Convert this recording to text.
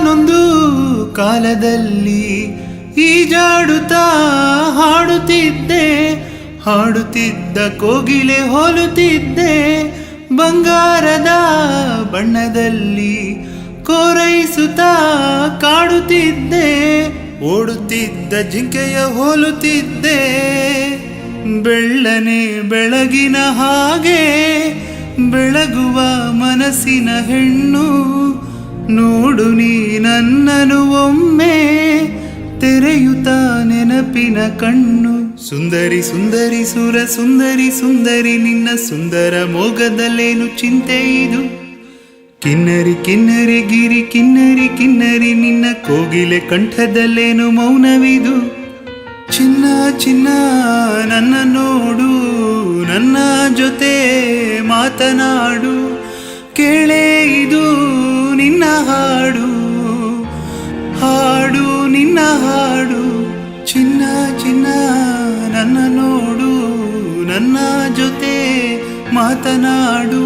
ನಾನೊಂದು ಕಾಲದಲ್ಲಿ ಈಜಾಡುತ್ತಾ ಹಾಡುತ್ತಿದ್ದೆ, ಹಾಡುತ್ತಿದ್ದ ಕೋಗಿಲೆ ಹೋಲುತ್ತಿದ್ದೆ, ಬಂಗಾರದ ಬಣ್ಣದಲ್ಲಿ ಕೋರೈಸುತ್ತಾ ಕಾಡುತ್ತಿದ್ದೆ, ಓಡುತ್ತಿದ್ದ ಜಿಂಕೆಯ ಹೋಲುತ್ತಿದ್ದೆ, ಬೆಳ್ಳನೆ ಬೆಳಗಿನ ಹಾಗೆ ಬೆಳಗುವ ಮನಸ್ಸಿನ ಹೆಣ್ಣು, ನೋಡು ನೀ ನನ್ನನು ಒಮ್ಮೆ ತೆರೆಯುತ್ತ ನೆನಪಿನ ಕಣ್ಣು. ಸುಂದರಿ ಸುಂದರಿ ಸುರ ಸುಂದರಿ ಸುಂದರಿ ನಿನ್ನ ಸುಂದರ ಮೋಗದಲ್ಲೇನು ಚಿಂತೆ ಇದು, ಕಿನ್ನರಿ ಕಿನ್ನರಿ ಗಿರಿ ಕಿನ್ನರಿ ಕಿನ್ನರಿ ನಿನ್ನ ಕೋಗಿಲೆ ಕಂಠದಲ್ಲೇನು ಮೌನವಿದು. ಚಿನ್ನ ಚಿನ್ನ ನನ್ನ ನೋಡು, ನನ್ನ ಜೊತೆ ಮಾತನಾಡು, ಕೇಳೇ ಇದು ನಿನ್ನ ಹಾಡು, ಹಾಡು ನಿನ್ನ ಹಾಡು. ಚಿನ್ನ ಚಿನ್ನ ನನ್ನ ನೋಡು, ನನ್ನ ಜೊತೆ ಮಾತನಾಡು,